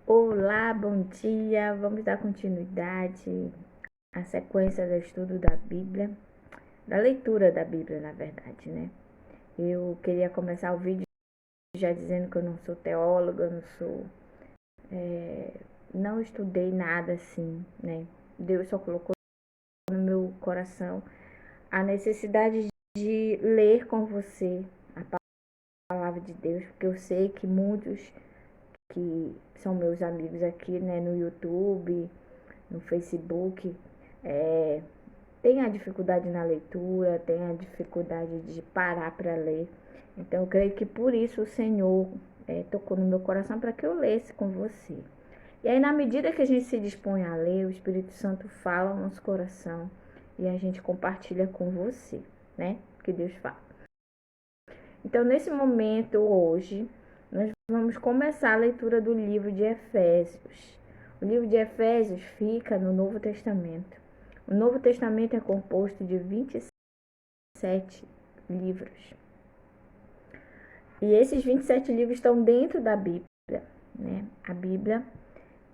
Olá, bom dia. Vamos dar continuidade à sequência do estudo da Bíblia, da leitura da Bíblia, na verdade, né? Eu queria começar o vídeo já dizendo que eu não sou teóloga, eu não sou, não estudei nada assim, né? Deus só colocou no meu coração a necessidade de ler com você a palavra de Deus, porque eu sei que muitos que são meus amigos aqui, né, no YouTube, no Facebook, tem a dificuldade na leitura, tem a dificuldade de parar para ler. Então eu creio que por isso o Senhor tocou no meu coração para que eu lesse com você. E aí, na medida que a gente se dispõe a ler, o Espírito Santo fala no nosso coração e a gente compartilha com você, né? Que Deus fala. Então, nesse momento, hoje, nós vamos começar a leitura do livro de Efésios. O livro de Efésios fica no Novo Testamento. O Novo Testamento é composto de 27 livros. E esses 27 livros estão dentro da Bíblia, né? A Bíblia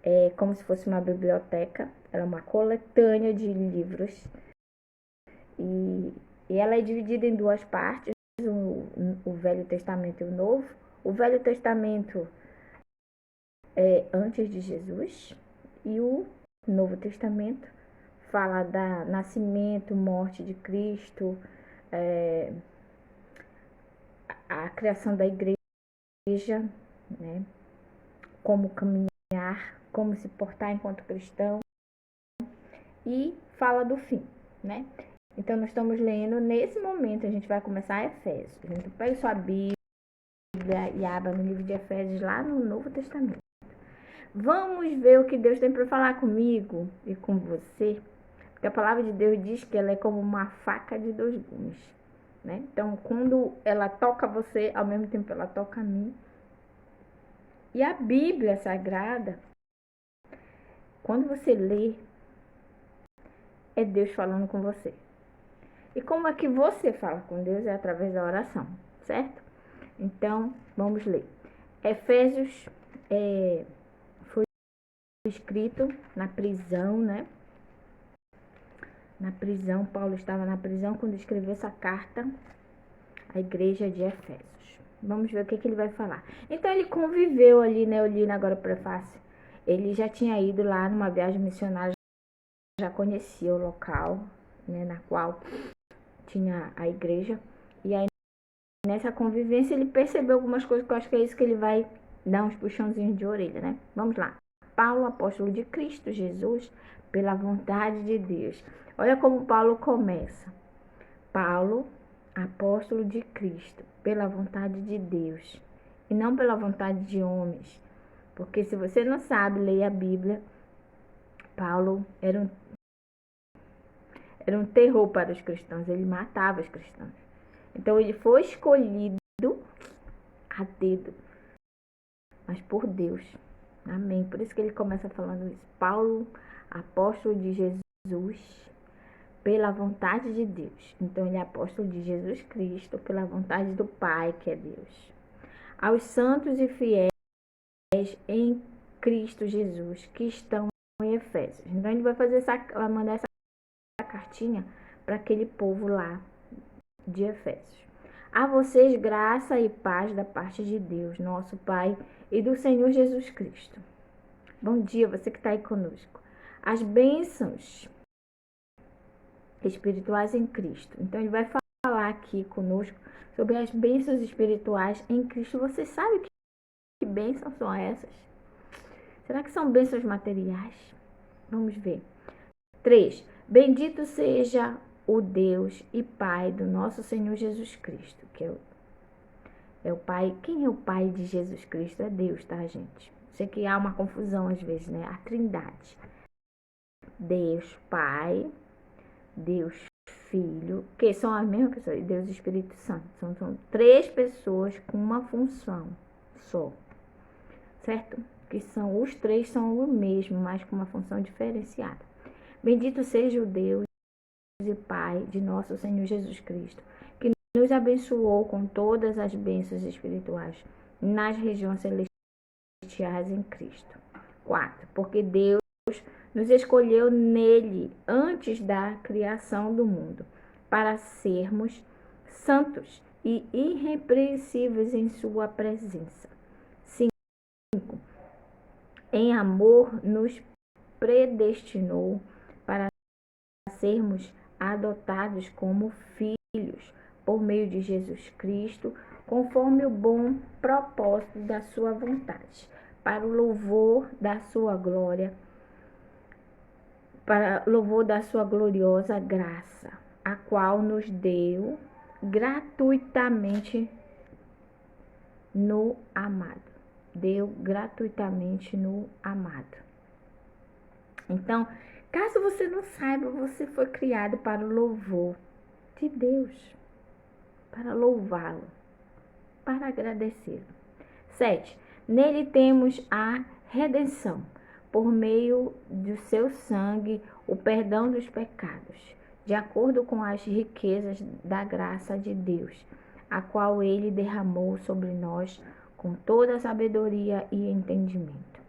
é como se fosse uma biblioteca, ela é uma coletânea de livros. E ela é dividida em duas partes, o Velho Testamento e o Novo. O Velho Testamento é antes de Jesus e o Novo Testamento fala da nascimento, morte de Cristo, a criação da igreja, né? Como caminhar, como se portar enquanto cristão, e fala do fim, né? Então nós estamos lendo, nesse momento a gente vai começar Efésios. Então pega sua Bíblia e abra no livro de Efésios lá no Novo Testamento. Vamos ver o que Deus tem para falar comigo e com você. Porque a palavra de Deus diz que ela é como uma faca de dois gumes, né? Então, quando ela toca você, ao mesmo tempo ela toca a mim. E a Bíblia Sagrada, quando você lê, é Deus falando com você. E como é que você fala com Deus? É através da oração, certo? Então, vamos ler. Efésios foi escrito na prisão, né? Na prisão, Paulo estava na prisão quando escreveu essa carta à igreja de Efésios. Vamos ver o que ele vai falar. Então ele conviveu ali, né? Eu li agora o prefácio. Ele já tinha ido lá numa viagem missionária, já conhecia o local, né? Na qual tinha a igreja. E aí nessa convivência ele percebeu algumas coisas que eu acho que é isso que ele vai dar uns puxãozinhos de orelha, né? Vamos lá. Paulo, apóstolo de Cristo Jesus, pela vontade de Deus. Olha como Paulo começa. Paulo, apóstolo de Cristo, pela vontade de Deus, e não pela vontade de homens. Porque se você não sabe ler a Bíblia, Paulo era um terror para os cristãos, ele matava os cristãos. Então ele foi escolhido a dedo, mas por Deus. Amém. Por isso que ele começa falando isso. Paulo, apóstolo de Jesus, pela vontade de Deus. Então ele é apóstolo de Jesus Cristo, pela vontade do Pai, que é Deus. Aos santos e fiéis em Cristo Jesus, que estão em Efésios. Então ele vai mandar essa cartinha para aquele povo lá de Efésios. A vocês graça e paz da parte de Deus, nosso Pai, e do Senhor Jesus Cristo. Bom dia, você que está aí conosco. As bênçãos espirituais em Cristo. Então ele vai falar aqui conosco sobre as bênçãos espirituais em Cristo. Você sabe que bênçãos são essas? Será que são bênçãos materiais? Vamos ver. 3. Bendito seja o Deus e Pai do nosso Senhor Jesus Cristo, que é o Pai. Quem é o Pai de Jesus Cristo? É Deus, tá, gente? Sei que há uma confusão às vezes, né? A Trindade. Deus Pai, Deus Filho, que são as mesmas pessoas, e Deus Espírito Santo. São três pessoas com uma função só, certo? Que são os três são o mesmo, mas com uma função diferenciada. Bendito seja o Deus e Pai de nosso Senhor Jesus Cristo, que nos abençoou com todas as bênçãos espirituais nas regiões celestiais em Cristo. 4. Porque Deus nos escolheu nele antes da criação do mundo, para sermos santos e irrepreensíveis em sua presença. 5. Em amor nos predestinou para sermos adotados como filhos por meio de Jesus Cristo, conforme o bom propósito da sua vontade, para o louvor da sua glória, para louvor da sua gloriosa graça, a qual nos deu gratuitamente no amado. Deu gratuitamente no amado. Então, caso você não saiba, você foi criado para o louvor de Deus, para louvá-lo, para agradecê-lo. 7. Nele temos a redenção, por meio do seu sangue, o perdão dos pecados, de acordo com as riquezas da graça de Deus, a qual ele derramou sobre nós com toda a sabedoria e entendimento,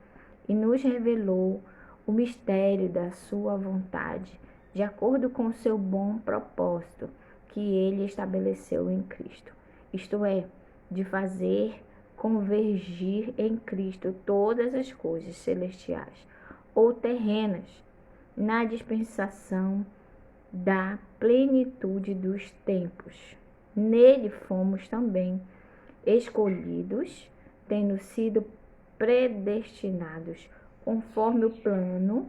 e nos revelou o mistério da sua vontade, de acordo com o seu bom propósito, que ele estabeleceu em Cristo. Isto é, de fazer convergir em Cristo todas as coisas celestiais ou terrenas na dispensação da plenitude dos tempos. Nele fomos também escolhidos, tendo sido predestinados conforme o plano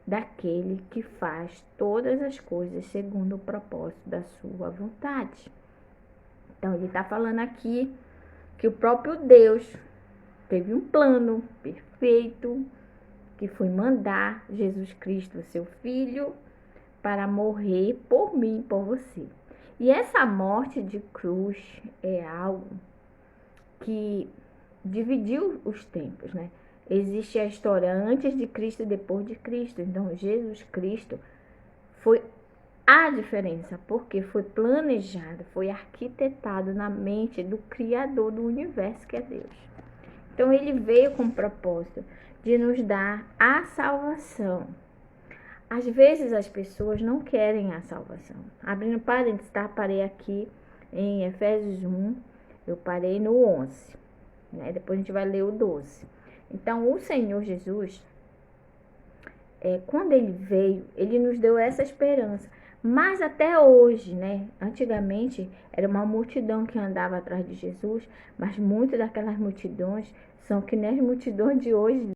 daquele que faz todas as coisas segundo o propósito da sua vontade. Então, ele está falando aqui que o próprio Deus teve um plano perfeito, que foi mandar Jesus Cristo, seu Filho, para morrer por mim, por você. E essa morte de cruz é algo que dividiu os tempos, né? Existe a história antes de Cristo e depois de Cristo. Então, Jesus Cristo foi a diferença, porque foi planejado, foi arquitetado na mente do Criador do universo, que é Deus. Então, ele veio com o propósito de nos dar a salvação. Às vezes, as pessoas não querem a salvação. Abrindo parênteses, tá? Parei aqui em Efésios 1, eu parei no 11, né? Depois a gente vai ler o 12. Então, o Senhor Jesus, quando ele veio, ele nos deu essa esperança. Mas até hoje, né? Antigamente era uma multidão que andava atrás de Jesus, mas muitas daquelas multidões são que nem as multidões de hoje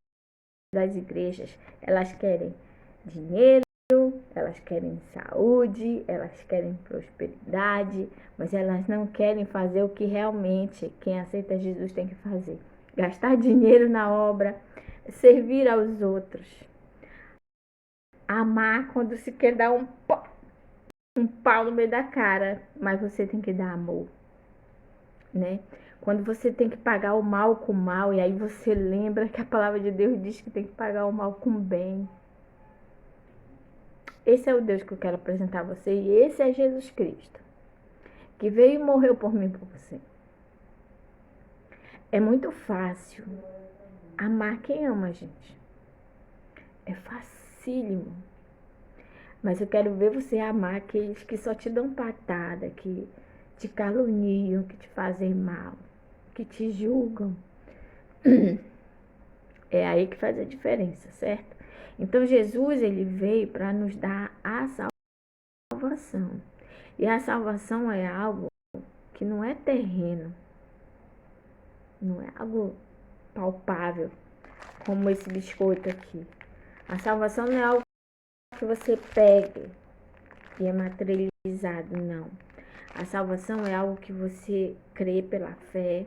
das igrejas. Elas querem dinheiro, elas querem saúde, elas querem prosperidade, mas elas não querem fazer o que realmente quem aceita Jesus tem que fazer. Gastar dinheiro na obra, servir aos outros. Amar quando se quer dar um pau no meio da cara, mas você tem que dar amor, né? Quando você tem que pagar o mal com o mal, e aí você lembra que a palavra de Deus diz que tem que pagar o mal com o bem. Esse é o Deus que eu quero apresentar a você, e esse é Jesus Cristo, que veio e morreu por mim e por você. É muito fácil amar quem ama a gente. É facílimo. Mas eu quero ver você amar aqueles que só te dão patada, que te caluniam, que te fazem mal, que te julgam. É aí que faz a diferença, certo? Então, Jesus, ele veio para nos dar a salvação. E a salvação é algo que não é terreno, não é algo palpável, como esse biscoito aqui. A salvação não é algo que você pega e é materializado, não. A salvação é algo que você crê pela fé,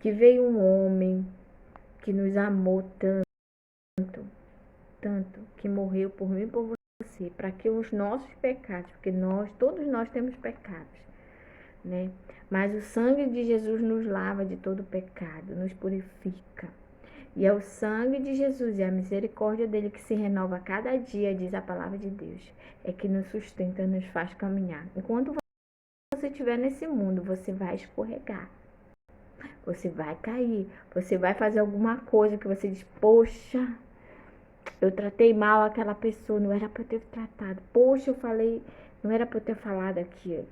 que veio um homem que nos amou tanto, que morreu por mim e por você, para que os nossos pecados, porque todos nós temos pecados, né? Mas o sangue de Jesus nos lava de todo pecado, nos purifica. E é o sangue de Jesus e a misericórdia dele que se renova a cada dia, diz a palavra de Deus, é que nos sustenta, nos faz caminhar. Enquanto você estiver nesse mundo, você vai escorregar. Você vai cair, você vai fazer alguma coisa que você diz, poxa, eu tratei mal aquela pessoa, não era para eu ter tratado. Poxa, eu falei, não era para eu ter falado aquilo,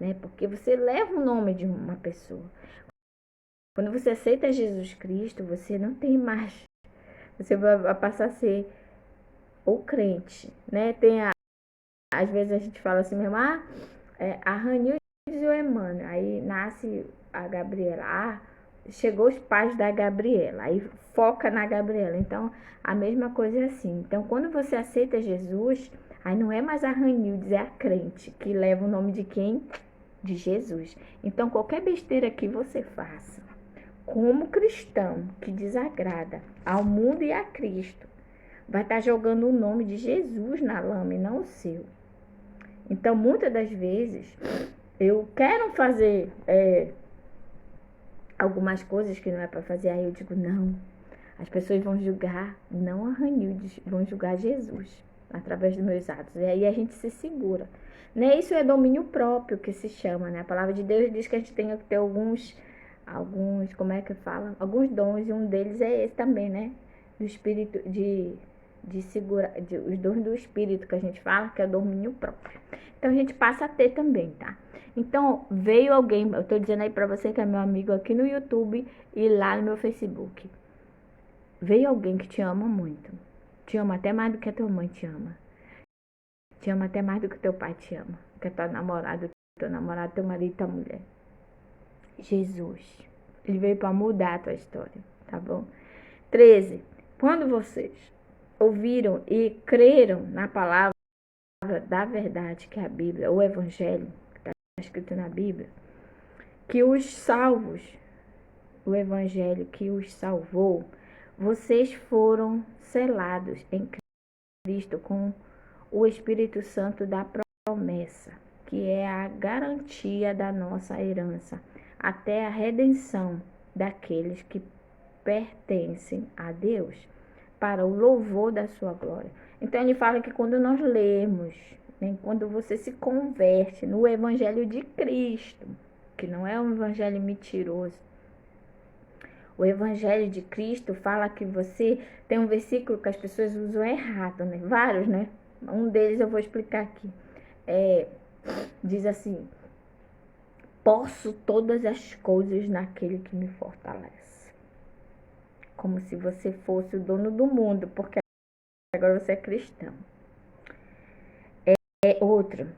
né? Porque você leva o nome de uma pessoa. Quando você aceita Jesus Cristo, você não tem mais, você vai passar a ser o crente, né? Às vezes a gente fala assim mesmo, a Ranildes e o Emmanuel, aí nasce a Gabriela, chegou os pais da Gabriela, aí foca na Gabriela. Então, a mesma coisa é assim. Então, quando você aceita Jesus, aí não é mais a Ranildes, é a crente, que leva o nome de quem? De Jesus. Então, qualquer besteira que você faça, como cristão, que desagrada ao mundo e a Cristo, vai estar jogando o nome de Jesus na lama e não o seu. Então, muitas das vezes, eu quero fazer algumas coisas que não é para fazer, aí eu digo, não, as pessoas vão julgar, não a Ranildes, vão julgar Jesus, através dos meus atos. E aí a gente se segura. Né? Isso é domínio próprio que se chama, né? A palavra de Deus diz que a gente tem que ter alguns, como é que fala? Alguns dons, e um deles é esse também, né? Do espírito, de segurar, os dons do espírito que a gente fala, que é domínio próprio. Então a gente passa a ter também, tá? Então veio alguém, eu tô dizendo aí pra você que é meu amigo aqui no YouTube e lá no meu Facebook. Veio alguém que te ama muito. Te ama até mais do que a tua mãe te ama. Te ama até mais do que teu pai te ama. Que é tua namorada, teu namorado, teu marido, tua mulher. Jesus. Ele veio para mudar a tua história, tá bom? 13. Quando vocês ouviram e creram na palavra da verdade, que é a Bíblia, o Evangelho, que está escrito na Bíblia, que os salvos, o Evangelho que os salvou, vocês foram selados em Cristo com o Espírito Santo da promessa, que é a garantia da nossa herança, até a redenção daqueles que pertencem a Deus, para o louvor da sua glória. Então ele fala que quando nós lemos, né, quando você se converte no Evangelho de Cristo, que não é um evangelho mentiroso, o Evangelho de Cristo fala que você tem um versículo que as pessoas usam errado, né? Vários, né? Um deles eu vou explicar aqui. Diz assim: posso todas as coisas naquele que me fortalece. Como se você fosse o dono do mundo, porque agora você é cristão. Outro.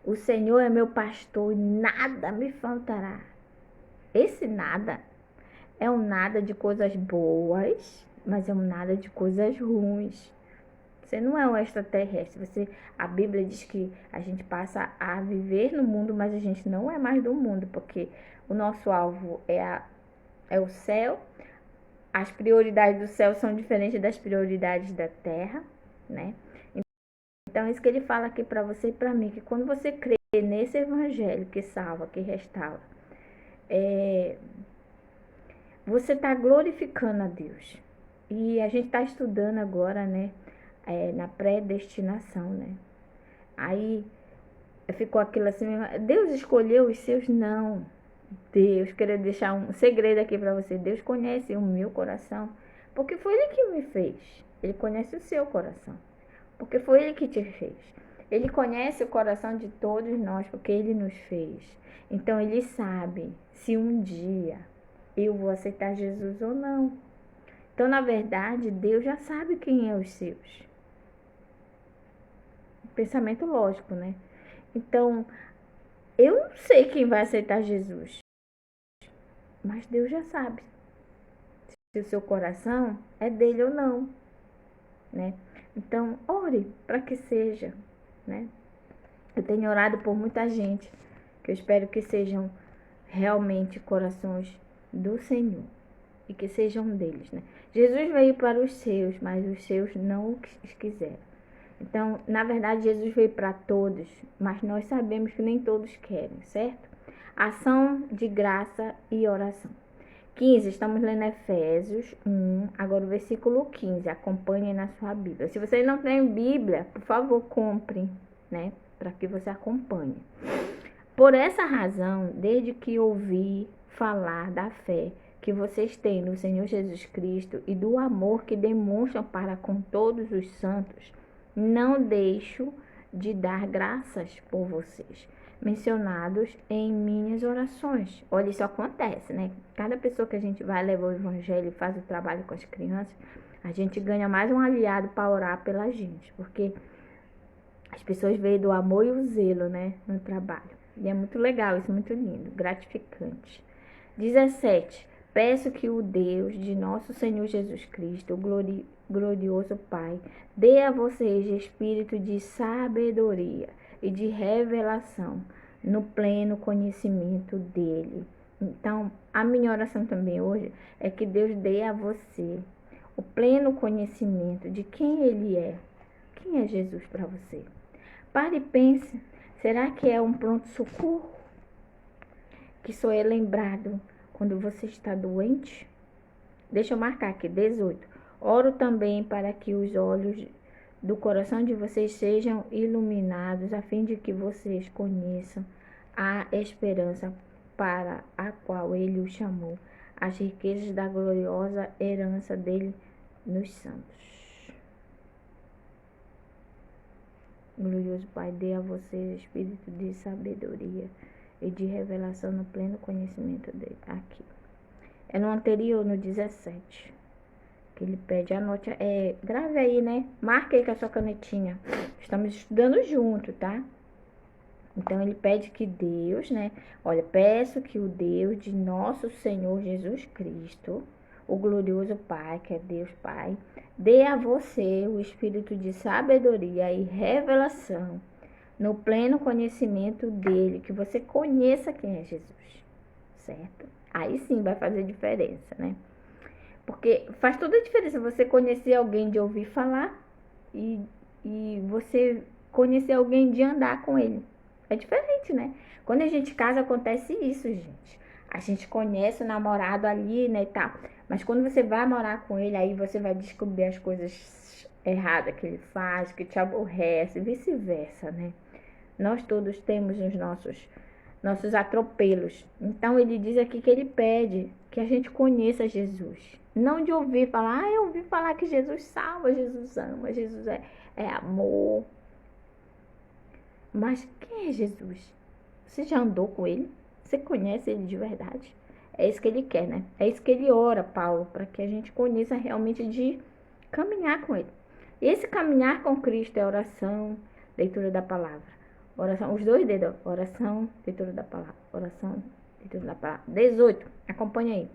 O Senhor é meu pastor e nada me faltará. Esse nada é um nada de coisas boas, mas é um nada de coisas ruins. Você não é um extraterrestre. A Bíblia diz que a gente passa a viver no mundo, mas a gente não é mais do mundo, porque o nosso alvo é o céu. As prioridades do céu são diferentes das prioridades da terra, né? Então, é isso que ele fala aqui para você e para mim, que quando você crê nesse evangelho que salva, que restaura, você está glorificando a Deus. E a gente está estudando agora, né? Na predestinação, né? Aí ficou aquilo assim, Deus escolheu os seus? Não. Deus, queria deixar um segredo aqui para você. Deus conhece o meu coração, porque foi Ele que me fez. Ele conhece o seu coração, porque foi Ele que te fez. Ele conhece o coração de todos nós, porque Ele nos fez. Então Ele sabe se um dia eu vou aceitar Jesus ou não. Então, na verdade, Deus já sabe quem é os seus. Pensamento lógico, né? Então, eu não sei quem vai aceitar Jesus, mas Deus já sabe se o seu coração é dele ou não, né? Então, ore para que seja, né? Eu tenho orado por muita gente, que eu espero que sejam realmente corações do Senhor e que sejam deles, né? Jesus veio para os seus, mas os seus não o quiseram. Então, na verdade, Jesus veio para todos, mas nós sabemos que nem todos querem, certo? Ação de graça e oração. 15, estamos lendo Efésios 1, agora o versículo 15, acompanhe na sua Bíblia. Se você não tem Bíblia, por favor, compre, né? Para que você acompanhe. Por essa razão, desde que ouvi falar da fé que vocês têm no Senhor Jesus Cristo e do amor que demonstram para com todos os santos, não deixo de dar graças por vocês, mencionados em minhas orações. Olha, isso acontece, né? Cada pessoa que a gente vai levar o evangelho e faz o trabalho com as crianças, a gente ganha mais um aliado para orar pela gente, porque as pessoas veem do amor e o zelo, né, no trabalho. E é muito legal, isso é muito lindo, gratificante. 17. Peço que o Deus de nosso Senhor Jesus Cristo, o glorioso Pai, dê a vocês espírito de sabedoria e de revelação no pleno conhecimento dele. Então, a minha oração também hoje é que Deus dê a você o pleno conhecimento de quem ele é. Quem é Jesus para você? Pare e pense, será que é um pronto-socorro? Que só é lembrado quando você está doente? Deixa eu marcar aqui, 18. Oro também para que os olhos do coração de vocês sejam iluminados, a fim de que vocês conheçam a esperança para a qual ele os chamou, as riquezas da gloriosa herança dele nos santos. Glorioso Pai, dê a vocês espírito de sabedoria e de revelação no pleno conhecimento dele. Aqui. É no anterior, no 17, que ele pede, anote, grave aí, né? Marque aí com a sua canetinha. Estamos estudando junto, tá? Então, ele pede que Deus, né? Olha, peço que o Deus de nosso Senhor Jesus Cristo, o glorioso Pai, que é Deus Pai, dê a você o espírito de sabedoria e revelação no pleno conhecimento dele, que você conheça quem é Jesus, certo? Aí sim vai fazer diferença, né? Porque faz toda a diferença você conhecer alguém de ouvir falar e você conhecer alguém de andar com ele. É diferente, né? Quando a gente casa, acontece isso, gente. A gente conhece o namorado ali, né, e tal. Mas quando você vai morar com ele, aí você vai descobrir as coisas erradas que ele faz, que te aborrece, e vice-versa, né? Nós todos temos os nossos atropelos. Então, ele diz aqui que ele pede que a gente conheça Jesus. Não de ouvir falar, eu ouvi falar que Jesus salva, Jesus ama, Jesus é amor. Mas quem é Jesus? Você já andou com ele? Você conhece ele de verdade? É isso que ele quer, né? É isso que ele ora, Paulo, para que a gente conheça realmente de caminhar com ele. E esse caminhar com Cristo é oração, leitura da palavra. Oração, os dois dedos, oração, leitura da palavra. Oração, leitura da palavra. 18, acompanha aí.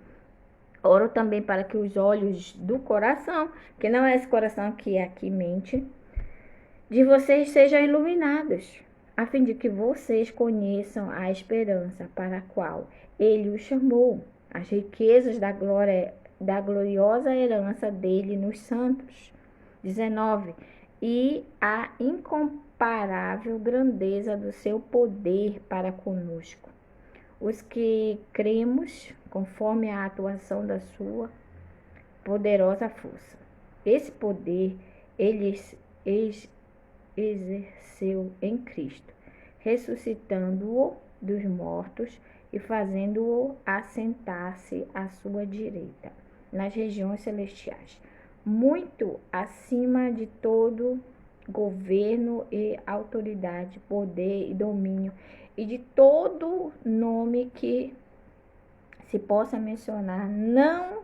Oro também para que os olhos do coração, que não é esse coração que é aqui mente, de vocês sejam iluminados, a fim de que vocês conheçam a esperança para a qual ele os chamou, as riquezas da glória, da gloriosa herança dele nos santos. 19. E a incomparável grandeza do seu poder para conosco, os que cremos conforme a atuação da sua poderosa força. Esse poder ele exerceu em Cristo, ressuscitando-o dos mortos e fazendo-o assentar-se à sua direita, nas regiões celestiais, muito acima de todo governo e autoridade, poder e domínio, e de todo nome que se possa mencionar, não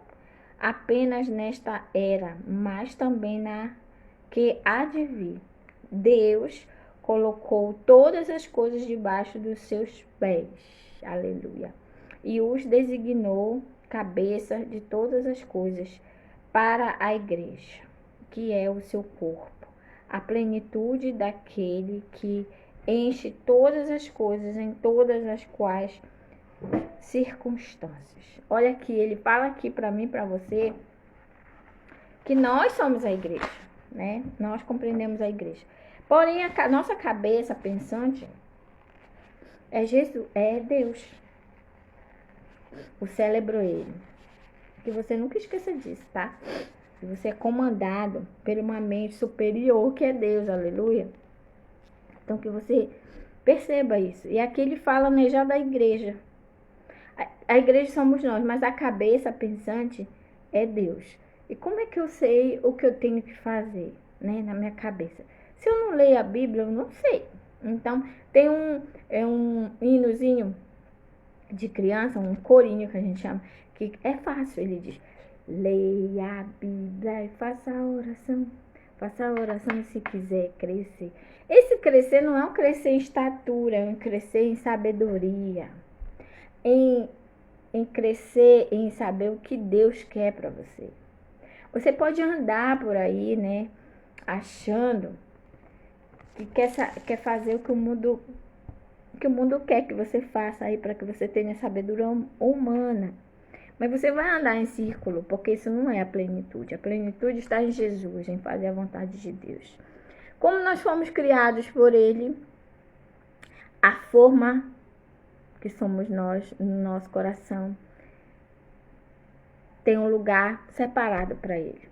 apenas nesta era, mas também na que há de vir. Deus colocou todas as coisas debaixo dos seus pés. Aleluia. E os designou cabeça de todas as coisas para a igreja, que é o seu corpo, a plenitude daquele que enche todas as coisas em todas as quais circunstâncias. Olha aqui, ele fala aqui para mim, para você, que nós somos a igreja, né? Nós compreendemos a igreja. Porém, a nossa cabeça pensante é Jesus, é Deus. O cérebro é ele. Que você nunca esqueça disso, tá? Que você é comandado por uma mente superior que é Deus, aleluia. Então, que você Perceba isso. E aqui ele fala, né, já da igreja. A igreja somos nós, mas a cabeça pensante é Deus. E como é que eu sei o que eu tenho que fazer, né, na minha cabeça? Se eu não leio a Bíblia, eu não sei. Então, tem um hinozinho de criança, um corinho que a gente chama, que é fácil, ele diz: leia a Bíblia e faça a oração. Faça a oração se quiser crescer. Esse crescer não é um crescer em estatura, é um crescer em sabedoria. Em crescer, em saber o que Deus quer para você. Você pode andar por aí, né, achando que quer fazer o que o mundo quer que você faça aí para que você tenha sabedoria humana. Mas você vai andar em círculo, porque isso não é a plenitude. A plenitude está em Jesus, em fazer a vontade de Deus. Como nós fomos criados por Ele, a forma que somos nós, no nosso coração, tem um lugar separado para Ele.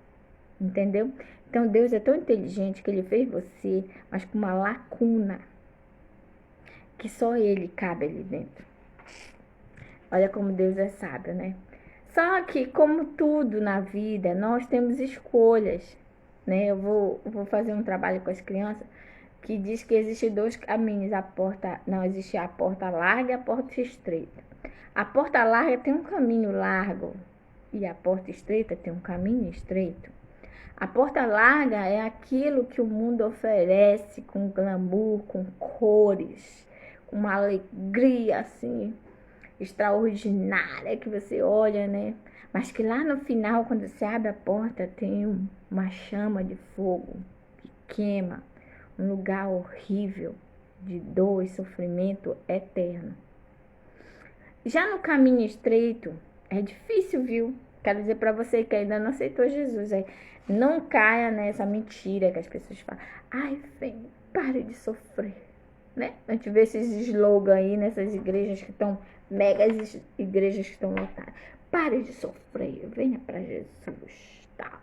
Entendeu? Então Deus é tão inteligente que Ele fez você, mas com uma lacuna que só Ele cabe ali dentro. Olha como Deus é sábio, né? Só que, como tudo na vida, nós temos escolhas, né? Eu vou fazer um trabalho com as crianças que diz que existem dois caminhos. Não existe a porta larga e a porta estreita. A porta larga tem um caminho largo e a porta estreita tem um caminho estreito. A porta larga é aquilo que o mundo oferece com glamour, com cores, com uma alegria assim extraordinária que você olha, né? Mas que lá no final, quando você abre a porta, tem uma chama de fogo que queima, um lugar horrível de dor e sofrimento eterno. Já no caminho estreito, é difícil, viu? Quero dizer para você que ainda não aceitou Jesus, não caia nessa mentira que as pessoas falam. Ai, vem, pare de sofrer, né? A gente vê esses slogans aí nessas igrejas que estão, megas igrejas que estão lotadas. Pare de sofrer, venha para Jesus, tá?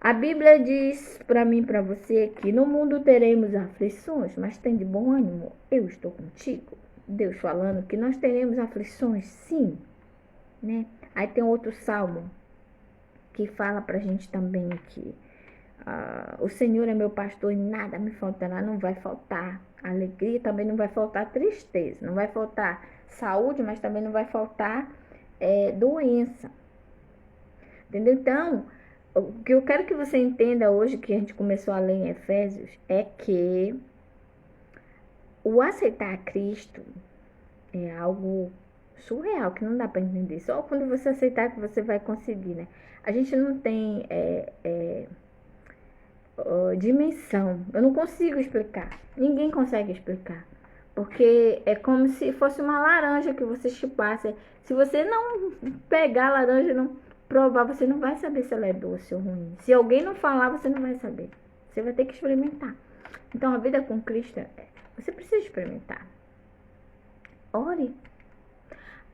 A Bíblia diz para mim e para você que no mundo teremos aflições, mas tem de bom ânimo, eu estou contigo. Deus falando que nós teremos aflições, sim, né? Aí tem outro salmo que fala pra gente também que o Senhor é meu pastor e nada me faltará, não vai faltar alegria, também não vai faltar tristeza, não vai faltar saúde, mas também não vai faltar doença. Entendeu? Então, o que eu quero que você entenda hoje, que a gente começou a ler em Efésios, é que o aceitar Cristo é algo surreal, que não dá para entender. Só quando você aceitar que você vai conseguir, né? A gente não tem dimensão. Eu não consigo explicar. Ninguém consegue explicar. Porque é como se fosse uma laranja que você chupasse. Se você não pegar a laranja e não provar, você não vai saber se ela é doce ou ruim. Se alguém não falar, você não vai saber. Você vai ter que experimentar. Então, a vida com Cristo, você precisa experimentar. Ore.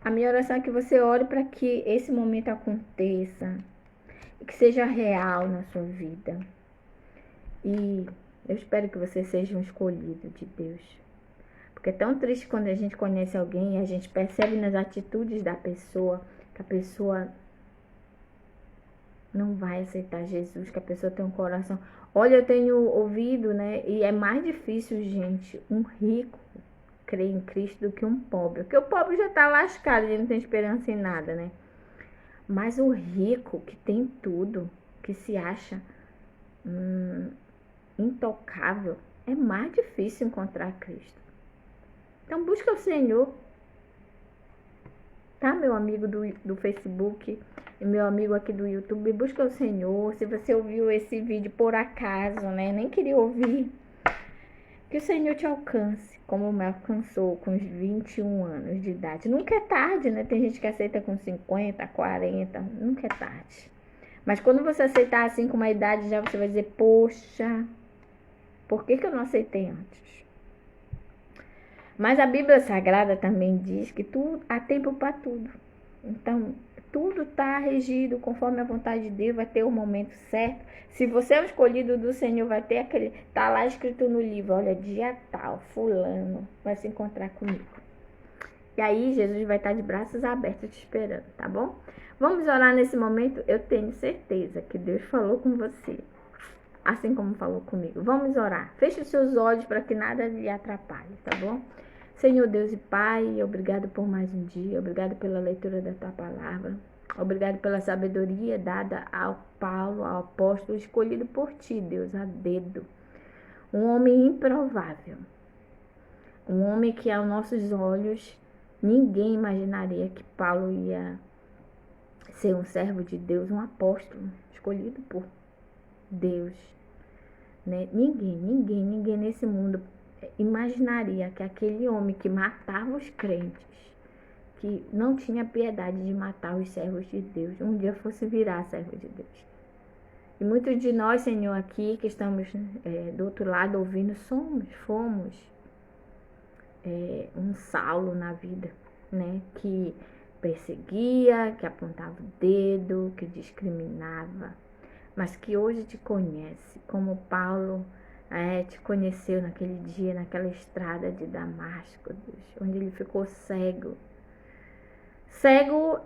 A minha oração é que você ore para que esse momento aconteça. E que seja real na sua vida. E eu espero que você seja um escolhido de Deus. Porque é tão triste quando a gente conhece alguém e a gente percebe nas atitudes da pessoa que a pessoa não vai aceitar Jesus, que a pessoa tem um coração. Olha, eu tenho ouvido, né? E é mais difícil, gente, um rico crer em Cristo do que um pobre. Porque o pobre já tá lascado, ele não tem esperança em nada, né? Mas o rico que tem tudo, que se acha intocável, é mais difícil encontrar Cristo. Então busca o Senhor, tá, meu amigo do Facebook e meu amigo aqui do YouTube, busca o Senhor. Se você ouviu esse vídeo por acaso, né, nem queria ouvir, que o Senhor te alcance, como me alcançou com os 21 anos de idade. Nunca é tarde, né, tem gente que aceita com 50, 40, nunca é tarde. Mas quando você aceitar assim com uma idade já, você vai dizer, poxa, por que eu não aceitei antes? Mas a Bíblia Sagrada também diz que há tempo para tudo. Então, tudo está regido conforme a vontade de Deus, vai ter o momento certo. Se você é o escolhido do Senhor, vai ter aquele, tá lá escrito no livro, olha, dia tal, fulano vai se encontrar comigo. E aí Jesus vai estar de braços abertos te esperando, tá bom? Vamos orar nesse momento. Eu tenho certeza que Deus falou com você, assim como falou comigo. Vamos orar. Feche os seus olhos para que nada lhe atrapalhe, tá bom? Senhor Deus e Pai, obrigado por mais um dia. Obrigado pela leitura da Tua Palavra. Obrigado pela sabedoria dada ao Paulo, ao apóstolo, escolhido por Ti, Deus, a dedo. Um homem improvável. Um homem que aos nossos olhos ninguém imaginaria que Paulo ia ser um servo de Deus, um apóstolo, escolhido por Deus. Né? Ninguém nesse mundo imaginaria que aquele homem que matava os crentes, que não tinha piedade de matar os servos de Deus, um dia fosse virar servo de Deus. E muitos de nós, Senhor, aqui que estamos do outro lado ouvindo, fomos um Saulo na vida, né? Que perseguia, que apontava o dedo, que discriminava, mas que hoje te conhece, como Paulo te conheceu naquele dia, naquela estrada de Damasco, Deus, onde ele ficou cego. Cego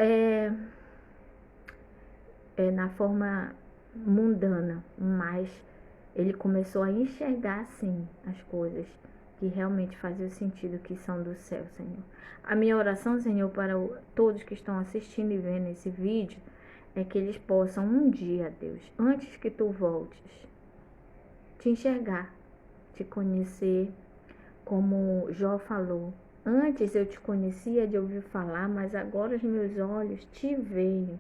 na forma mundana, mas ele começou a enxergar, assim, as coisas que realmente faziam sentido, que são do céu, Senhor. A minha oração, Senhor, para todos que estão assistindo e vendo esse vídeo, é que eles possam um dia, Deus, antes que Tu voltes, te enxergar, te conhecer, como Jó falou. Antes eu te conhecia de ouvir falar, mas agora os meus olhos te veem.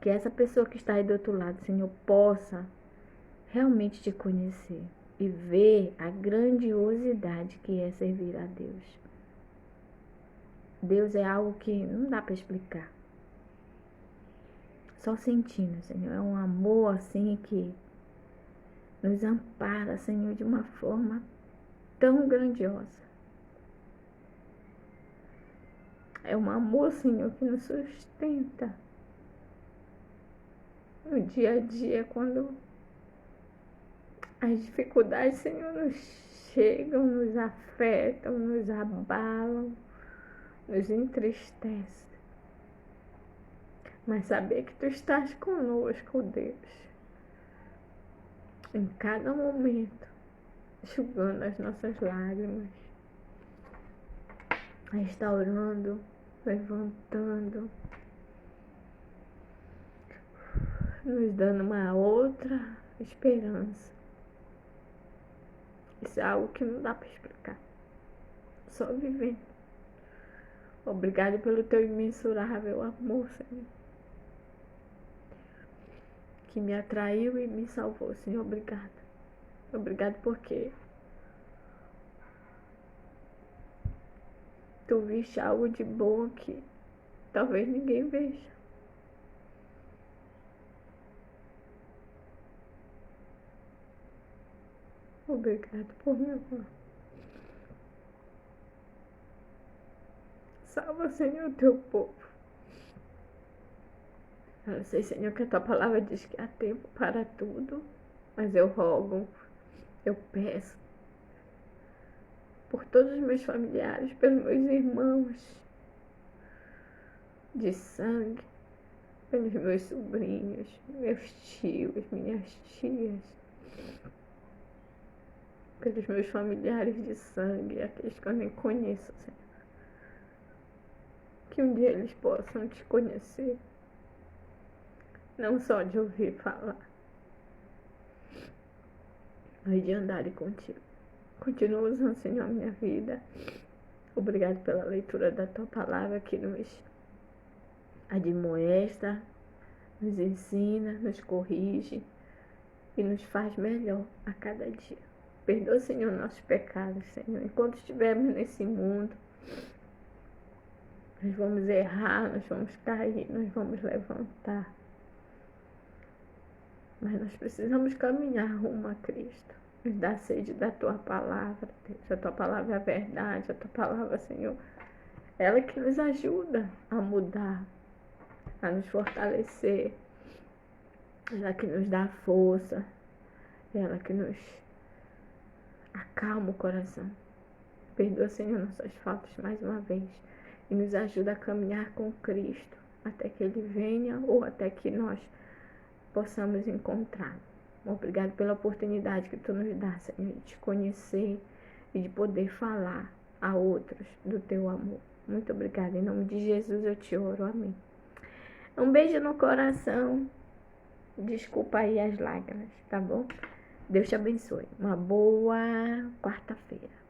Que essa pessoa que está aí do outro lado, Senhor, possa realmente te conhecer e ver a grandiosidade que é servir a Deus. Deus é algo que não dá para explicar. Só sentindo, Senhor. É um amor assim que nos ampara, Senhor, de uma forma tão grandiosa. É um amor, Senhor, que nos sustenta no dia a dia, quando as dificuldades, Senhor, nos chegam, nos afetam, nos abalam, nos entristecem. Mas saber que Tu estás conosco, Deus, em cada momento, enxugando as nossas lágrimas, restaurando, levantando, nos dando uma outra esperança. Isso é algo que não dá para explicar, só vivendo. Obrigado pelo Teu imensurável amor, Senhor, que me atraiu e me salvou, Senhor. Obrigado. Obrigado porque Tu viste algo de bom que talvez ninguém veja. Obrigado por me amar. Salva, Senhor, Teu povo. Eu sei, Senhor, que a Tua palavra diz que há tempo para tudo, mas eu rogo, eu peço por todos os meus familiares, pelos meus irmãos de sangue, pelos meus sobrinhos, meus tios, minhas tias, pelos meus familiares de sangue, aqueles que eu nem conheço, Senhor. Que um dia eles possam Te conhecer, não só de ouvir falar, mas de andarem Contigo. Continua usando, Senhor, a minha vida. Obrigado pela leitura da Tua palavra que nos admoesta, nos ensina, nos corrige e nos faz melhor a cada dia. Perdoa, Senhor, nossos pecados, Senhor. Enquanto estivermos nesse mundo, nós vamos errar, nós vamos cair, nós vamos levantar. Mas nós precisamos caminhar rumo a Cristo. Nos dá sede da Tua palavra, Deus. A Tua palavra é a verdade, a Tua palavra, Senhor, ela que nos ajuda a mudar, a nos fortalecer, ela que nos dá força, ela que nos acalma o coração. Perdoa, Senhor, nossas faltas mais uma vez e nos ajuda a caminhar com Cristo até que Ele venha ou até que nós possamos encontrá-lo. Obrigado pela oportunidade que Tu nos dá, Senhor, de te conhecer e de poder falar a outros do Teu amor. Muito obrigada. Em nome de Jesus eu te oro. Amém. Um beijo no coração. Desculpa aí as lágrimas, tá bom? Deus te abençoe. Uma boa quarta-feira.